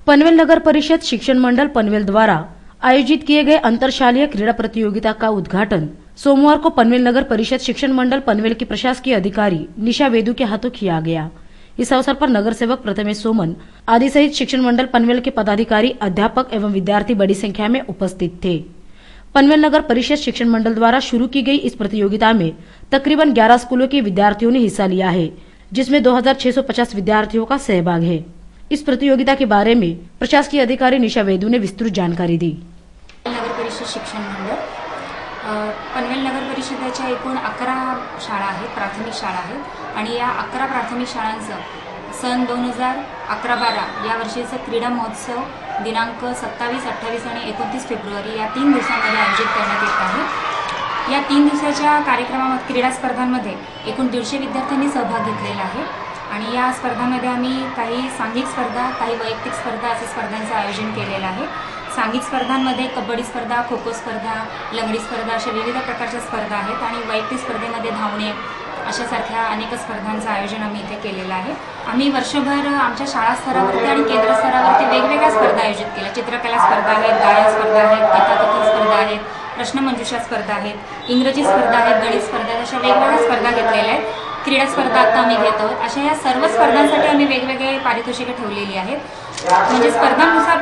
पनवेल नगर परिषद शिक्षण मंडल पनवेल द्वारा आयोजित किए गए अंतरशालीय क्रीड़ा प्रतियोगिता का उद्घाटन सोमवार को पनवेल नगर परिषद शिक्षण मंडल पनवेल की प्रशासकीय अधिकारी निशा वेदू के हाथों किया गया। इस अवसर पर नगर सेवक प्रथमेश सोमन आदि सहित शिक्षण मंडल पनवेल के पदाधिकारी, अध्यापक एवं विद्यार्थी बड़ी संख्या में उपस्थित थे। पनवेल नगर परिषद शिक्षण मंडल द्वारा शुरू की गई इस प्रतियोगिता में तकरीबन 11 स्कूलों के विद्यार्थियों ने हिस्सा लिया है, जिसमें 2650 विद्यार्थियों का सहभाग है। इस प्रतियोगिता के बारे में प्रशासकीय अधिकारी निशा वेदू ने विस्तृत जानकारी दी। नगर परिषद शिक्षण मंडळ पनवेल नगर परिषदेच्या एकूण 11 शाळा आहेत, प्राथमिक शाळा आहेत आणि या 11 प्राथमिक शाळांचं सन 2011-12 या वर्षीचा क्रीडा महोत्सव दिनांक 27, 28 आणि 29 फेब्रुवारी या 3 दिवसांमध्ये आयोजित करण्यात येत आहे। या 3 दिवसाच्या कार्यक्रमामध्ये क्रीडा स्पर्धांमध्ये एकूण 150 विद्यार्थ्यांनी सहभाग घेतलेला आहे आणि या स्पर्धांमध्ये आम्ही काही सांघिक स्पर्धा, काही वैयक्तिक स्पर्धा अशा स्पर्धांचं आयोजन केलेलं आहे। सांघिक स्पर्धांमध्ये कबड्डी स्पर्धा, खो खो स्पर्धा, लंगडी स्पर्धा अशा विविध प्रकारच्या स्पर्धा आहेत आणि वैयक्तिक स्पर्धेमध्ये धावणे अशासारख्या अनेक स्पर्धांचं आयोजन आम्ही इथे केलेलं आहे। आम्ही वर्षभर आमच्या शाळा स्तरावरती आणि केंद्र स्तरावरती वेगवेगळ्या स्पर्धा आयोजित केल्या। चित्रकला स्पर्धा आहेत, गायन स्पर्धा आहेत, कथाकथन स्पर्धा आहेत, प्रश्नमंजुषा स्पर्धा आहेत, इंग्रजी स्पर्धा आहेत, गणित स्पर्धा आहेत, अशा वेगवेगळ्या स्पर्धा घेतलेल्या आहेत। क्रीडा स्पर्धा आता आम्ही घेत आहोत। अशा या सर्व स्पर्धांसाठी आम्ही वेगवेगळे पारितोषिके ठेवलेली आहेत, म्हणजे स्पर्धांनुसार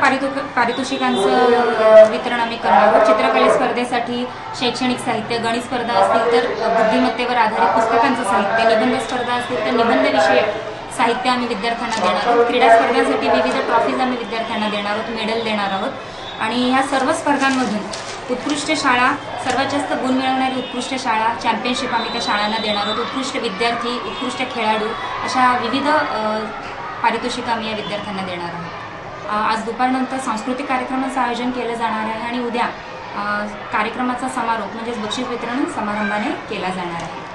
पारितोषिकांचं वितरण आम्ही करणार आहोत। चित्रकला स्पर्धेसाठी शैक्षणिक साहित्य, गणित स्पर्धा असतील तर बुद्धिमत्तेवर आधारित पुस्तकांचं साहित्य, निबंध स्पर्धा असतील तर निबंध विषयक साहित्य आम्ही विद्यार्थ्यांना देणार आहोत। क्रीडा स्पर्धांसाठी विविध ट्रॉफीज आम्ही विद्यार्थ्यांना देणार आहोत, मेडल देणार आहोत आणि ह्या सर्व स्पर्धांमधून उत्कृष्ट शाळा, सर्वात जास्त गुण मिळवणारी उत्कृष्ट शाळा, चॅम्पियनशिप आम्ही त्या शाळांना देणार आहोत। उत्कृष्ट विद्यार्थी, उत्कृष्ट खेळाडू अशा विविध पारितोषिकं आम्ही या विद्यार्थ्यांना देणार आहोत। आज दुपारनंतर सांस्कृतिक कार्यक्रमाचं आयोजन केलं जाणार आहे आणि उद्या कार्यक्रमाचा समारोप म्हणजेच बक्षीस वितरण समारंभाने केला जाणार आहे।